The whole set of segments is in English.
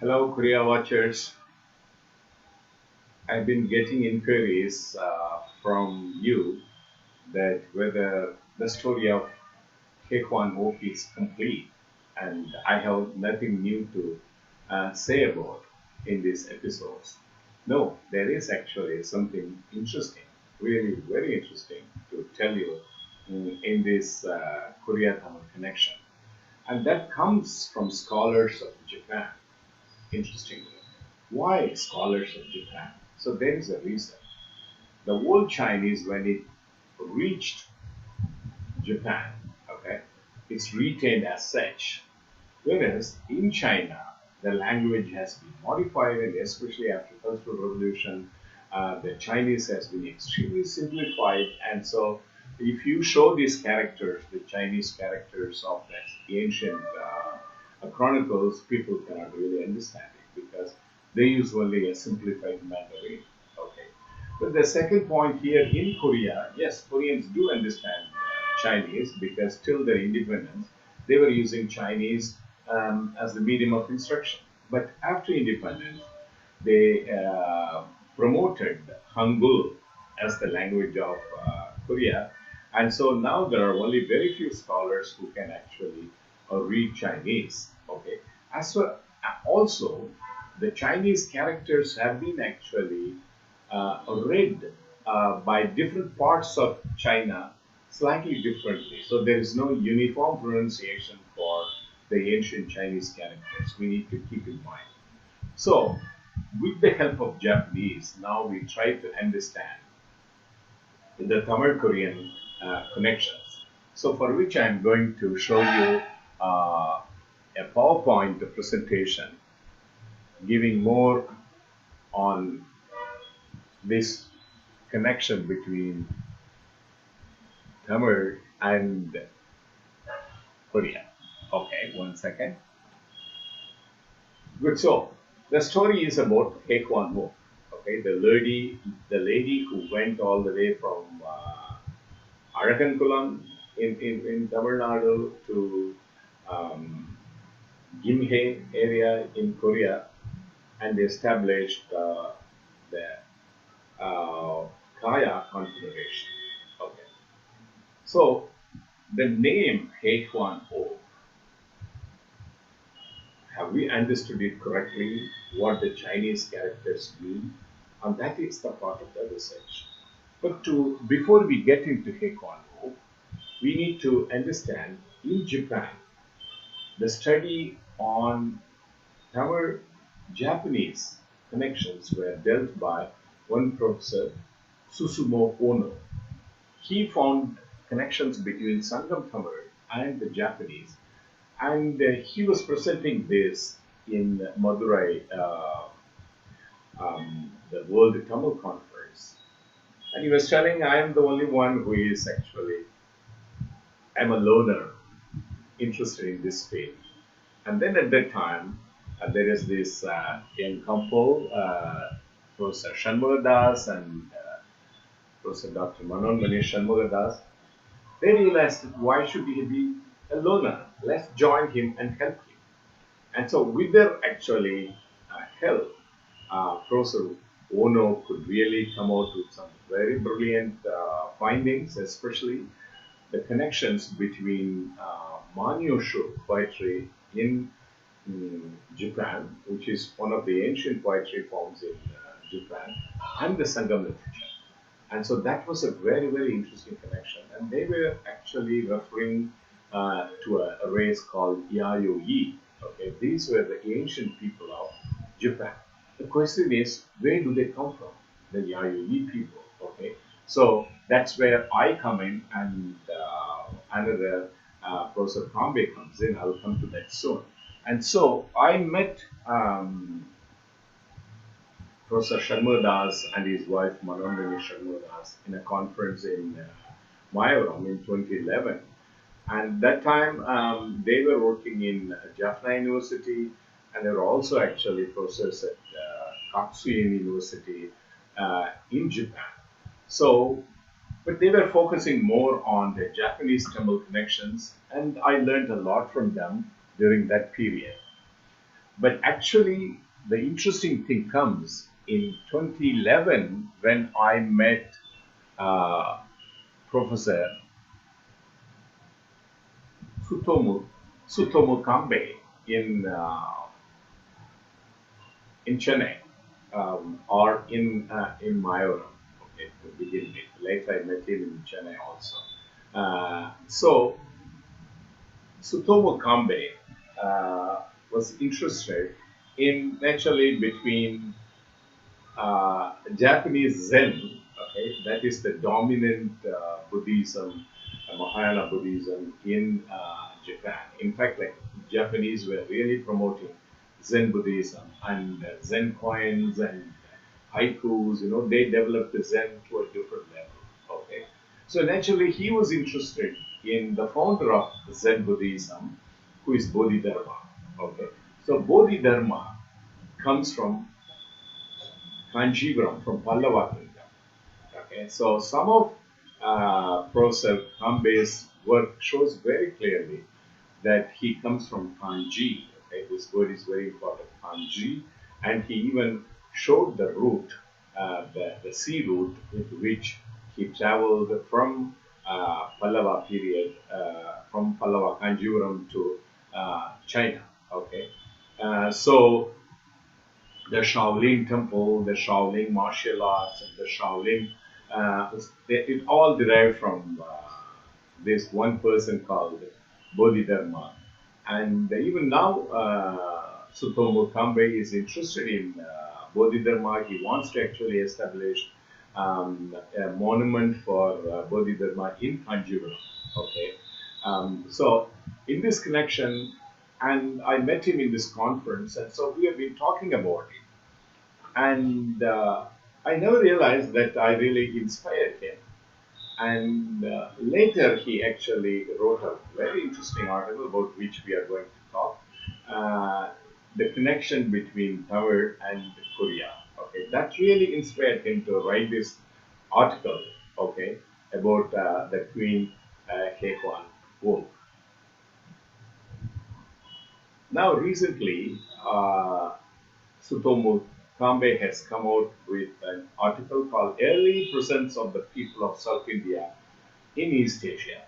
Hello, Korea watchers. I've been getting inquiries from you that whether the story of Heo Hwang OK is complete, and I have nothing new to say about in these episodes. No, there is actually something interesting, really very interesting to tell you in this Korea-Tamil connection, and that comes from scholars of Japan. Interestingly, why scholars of Japan? So there is a reason. The old Chinese, when it reached Japan, okay, it's retained as such. Whereas in China, the language has been modified, and especially after Cultural Revolution, the Chinese has been extremely simplified. And so, if you show these characters, the Chinese characters of the ancient chronicles, people cannot really understand it because they use only a simplified Mandarin. Okay. But the second point here in Korea, yes, Koreans do understand Chinese because till their independence, they were using Chinese as the medium of instruction. But after independence, they promoted Hangul as the language of Korea. And so now there are only very few scholars who can actually read Chinese. Okay. As well, also, the Chinese characters have been actually read by different parts of China slightly differently. So there is no uniform pronunciation for the ancient Chinese characters. We need to keep in mind. So, with the help of Japanese, now we try to understand the Tamil Korean connections. So, for which I'm going to show you a PowerPoint presentation giving more on this connection between Tamil and Korea. Okay, one second. Good. So the story is about Heo Hwang OK. Okay, the lady who went all the way from Arakankulam in Tamilnadu to um, Gimhae area in Korea and established the Kaya Confederation. Okay. So the name Heo Hwang OK, have we understood it correctly? What the Chinese characters mean? And that is the part of the research. But before we get into Heo Hwang OK, we need to understand in Japan the study on Tamil Japanese connections were dealt by one professor, Susumu Ono. He found connections between Sangam Tamil and the Japanese, and he was presenting this in Madurai, the World Tamil Conference. And he was telling, I am the only one who is actually, I'm a loner interested in this field. And then at that time, there is this young couple, Professor Shanmugadas and Professor Dr. Manon Manish Shanmugadas. They realized that why should he be a loner? Let's join him and help him. And so, with their actually help, Professor Ono could really come out with some very brilliant findings, especially the connections between Manyoshu poetry in Japan, which is one of the ancient poetry forms in Japan, and the Sangam literature. And so that was a very, very interesting connection. And they were actually referring to a race called Yayoi. Okay, these were the ancient people of Japan. The question is, where do they come from? The Yayoi people. Okay, so that's where I come in, and another Professor Kambe comes in. I'll come to that soon. And so I met Professor Sharma and his wife Manandini Sharma in a conference in Mayaram in 2011. And that time they were working in Jaffna University, and they were also actually professors at Katsuin University in Japan. So, but they were focusing more on the Japanese Tamil connections, and I learned a lot from them during that period. But actually, the interesting thing comes in 2011 when I met uh, Professor Tsutomu, Tsutomu Kambe in Chennai, or in Mayoram. Okay, to begin with. Later, I met him in Chennai also. So Tsutomu Kambe was interested in actually between Japanese Zen, okay, that is the dominant Buddhism, Mahayana Buddhism in Japan. In fact, like Japanese were really promoting Zen Buddhism and Zen coins and haikus. They developed the Zen to a different level. Okay, so naturally he was interested in the founder of Zen Buddhism, who is Bodhidharma. Okay, so Bodhidharma comes from Kanjipuram from Pallava kingdom. Okay, so some of Professor Kambe's work shows very clearly that he comes from Kanji. Okay, this word is very important, Kanji, and he even showed the route, the sea route with which he traveled from Pallava period, from Pallava Kanjipuram to China. Okay, so the Shaolin Temple, the Shaolin martial arts, and the Shaolin, it all derived from this one person called Bodhidharma. And even now, Tsutomu Kambe is interested in Bodhidharma. He wants to actually establish a monument for Bodhidharma in Pandiya. Okay, so in this connection, and I met him in this conference, and so we have been talking about it. And I never realized that I really inspired him. And later, he actually wrote a very interesting article about which we are going to talk. Uh, the connection between Tamil and Korea. Okay, that really inspired him to write this article. Okay, about the Queen Heo Hwang. Now, recently, Tsutomu Kambe has come out with an article called Early Presence of the People of South India in East Asia.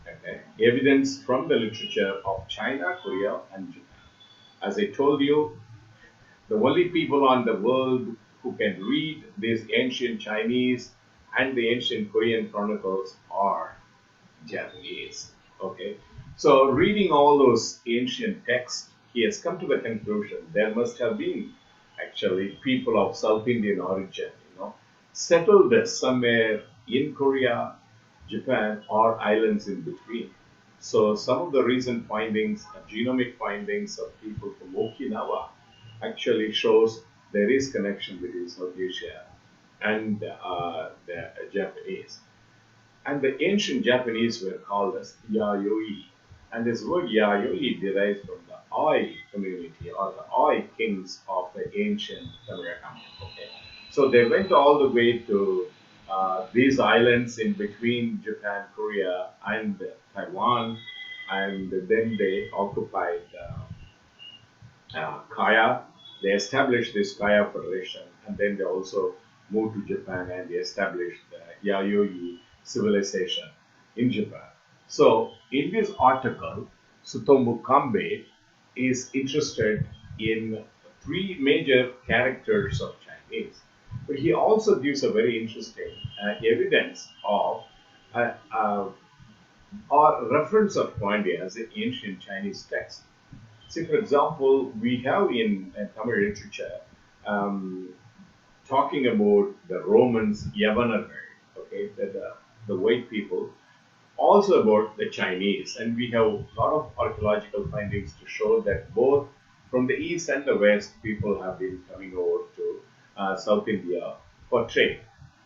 Okay. Evidence from the literature of China, Korea, and Japan. As I told you, the only people on the world who can read these ancient Chinese and the ancient Korean chronicles are Japanese. Okay, so reading all those ancient texts, he has come to the conclusion there must have been actually people of South Indian origin, settled somewhere in Korea, Japan, or islands in between. So some of the recent findings, genomic findings of people from Okinawa, actually shows there is connection between South Asia and the Japanese. And the ancient Japanese were called as Yayoi. And this word Yayoi derives from the Ai community or the Ai kings of the ancient Tamilagam. Okay. So they went all the way to these islands in between Japan, Korea, and Taiwan, and then they occupied Kaya. They established this Kaya Federation, and then they also moved to Japan and they established the Yayoi civilization in Japan. So, in this article, Tsutomu Kambe is interested in three major characters of Chinese, but he also gives a very interesting evidence of uh, uh, or reference of Pandiya as an ancient Chinese text. See, for example, we have in Tamil literature um, talking about the Romans, Yavanar, okay, the white people, also about the Chinese, and we have a lot of archaeological findings to show that both from the east and the west, people have been coming over to South India for trade.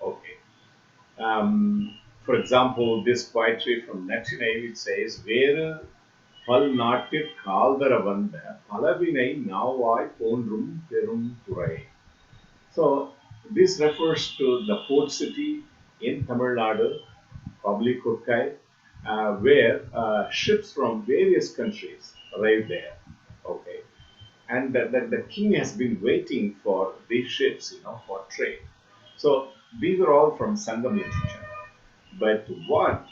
Okay. For example, this poetry from Natinai, which says, "வேறு பல்நாட்டிற் கால்தர வந்த பலவினை நாவாய் தோன்றும் பெரும் துறை." So this refers to the port city in Tamilnadu, probably Kurkai, where ships from various countries arrived there. Okay, and the king has been waiting for these ships, for trade. So these are all from Sangam literature. But what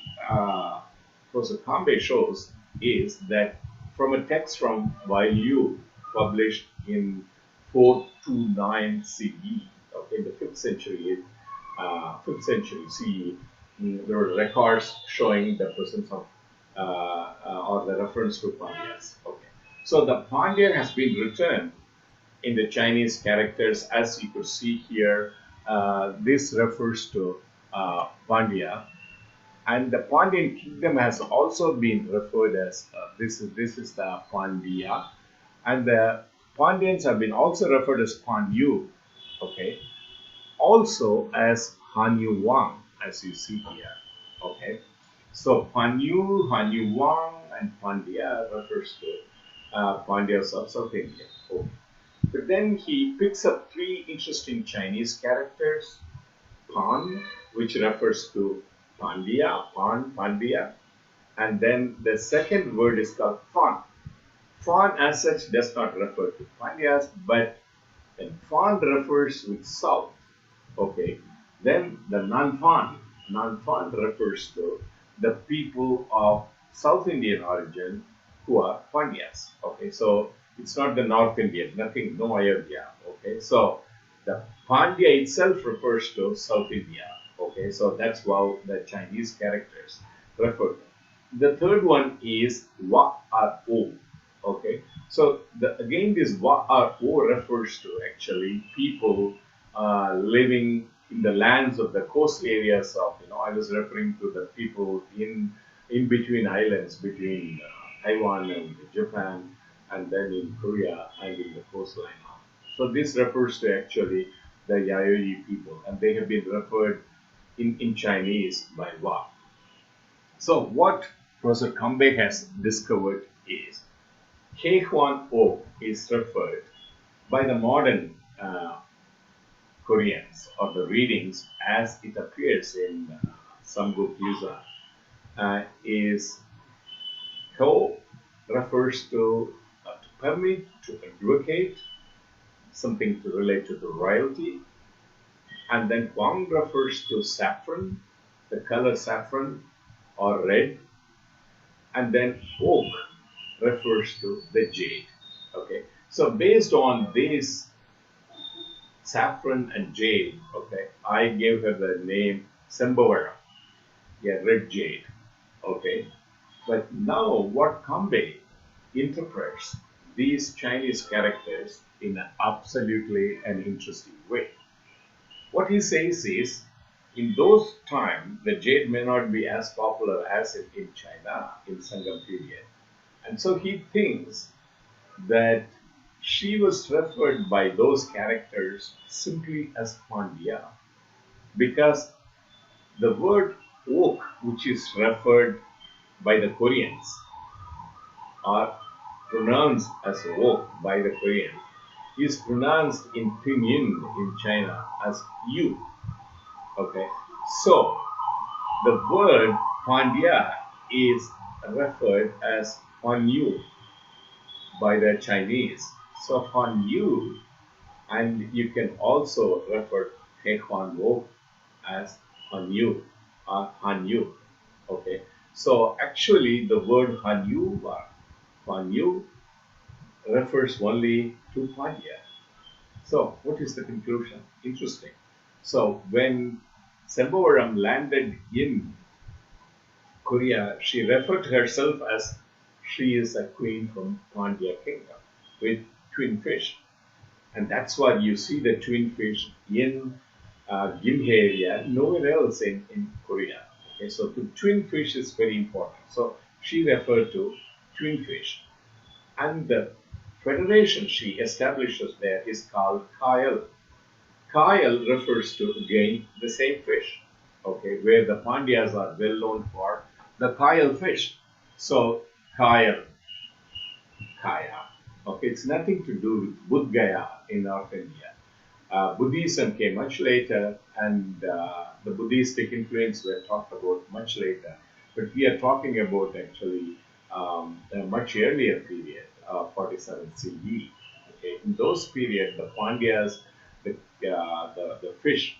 Professor Kambe shows is that from a text from Weilue, published in 429 CE, okay, in the 5th century CE, there were records showing the presence of or the reference to Pandiyas. Okay, so the Pandiya has been written in the Chinese characters, as you could see here. This refers to Pandiya, and the Pandyan kingdom has also been referred as this is the Pandiya, and the Pandyans have been also referred as Panyue, okay, also as Hanyue-wang, as you see here, okay. So Panyue, Hanyue-wang, and Pandiya refers to Pandyas of South India. Okay. But then he picks up three interesting Chinese characters: Pan, which refers to Pandiya, Pandiya, and then the second word is called Fan. Fan as such does not refer to Pandiyas, but when Fan refers with south, okay, then the non-Fan refers to the people of South Indian origin who are Pandyas. Okay, so it's not the North Indian, nothing, no Ayodhya. Okay, so the Pandiya itself refers to South India. Okay, so that's how the Chinese characters refer to. The third one is Wa or O. Okay, so again this Wa or O refers to actually people living in the lands of the coast areas of, I was referring to the people in between islands, between Taiwan and Japan, and then in Korea and in the coastline. So this refers to actually the Yayoi people, and they have been referred in Chinese by Wa. So what Professor Kambe has discovered is Heo Hwang OK is referred by the modern Koreans or the readings as it appears in Samguk Yusa, is Heo refers to permit, to advocate, something to relate to the royalty, and then Hwang refers to saffron, the color saffron or red, and then oak refers to the jade. Okay, so based on this saffron and jade, okay, I gave her the name Chempavalam, yeah, red jade. Okay, but now what Kambe interprets these Chinese characters in absolutely an interesting way. What he says is, in those times, the jade may not be as popular as in China in Sangam period. And so he thinks that she was referred by those characters simply as Pandiya, because the word oak, which is referred by the Koreans, or pronounced as oak by the Koreans, is pronounced in Pinyin in China as yu. Okay, so the word Pandiya is referred as Hanyue by the Chinese. So Hanyue, and you can also refer Heo Hwang OK as Hanyue or Hanyue. Okay, so actually the word Hanyue refers only to Pandiya. So what is the conclusion? Interesting. So when Chempavalam landed in Korea, she referred to herself as she is a queen from Pandiya kingdom with twin fish. And that's why you see the twin fish in Gimhae area, nowhere else in Korea. Okay, so the twin fish is very important. So she referred to twin fish. And the federation she establishes there is called Kyle. Kyle refers to again the same fish, okay, where the Pandyas are well known for the Kyle fish. So Kyle, Kaya. Okay, it's nothing to do with Bodh Gaya in North India. Buddhism came much later, and the Buddhistic influence were talked about much later. But we are talking about actually a much earlier period, 47 CE. Okay, in those periods, the Pandias, the fish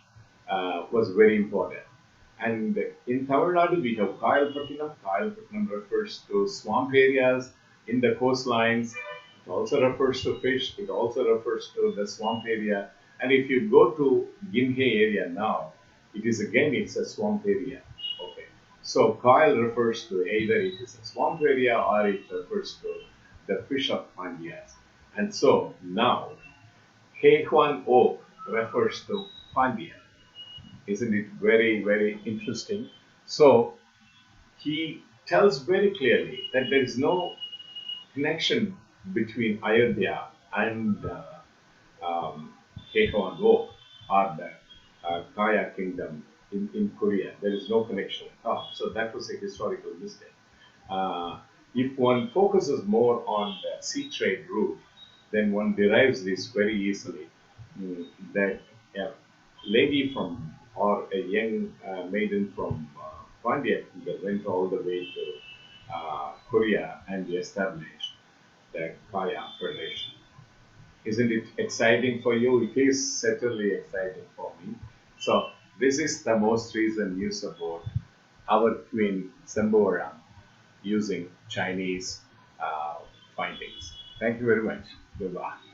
was very important. And in Tamil Nadu, we have Kayalpattinam. Kayalpattinam refers to swamp areas in the coastlines. It also refers to fish. It also refers to the swamp area. And if you go to Ginhe area now, it's a swamp area. Okay. So Kyle refers to either it is a swamp area or it refers to the fish of Pandiyas. And so now Heo Hwang OK refers to Pandiya. Isn't it very, very interesting? So he tells very clearly that there is no connection between Ayodhya and Heo Hwang OK or the Kaya kingdom in Korea. There is no connection at all. So that was a historical mistake. If one focuses more on the sea trade route, then one derives this very easily that a lady from or a young maiden from Pandiya went all the way to Korea and established the Kaya Federation. Isn't it exciting for you? It is certainly exciting for me. So this is the most recent news about our Queen Chempavalam using Chinese findings. Thank you very much. Goodbye.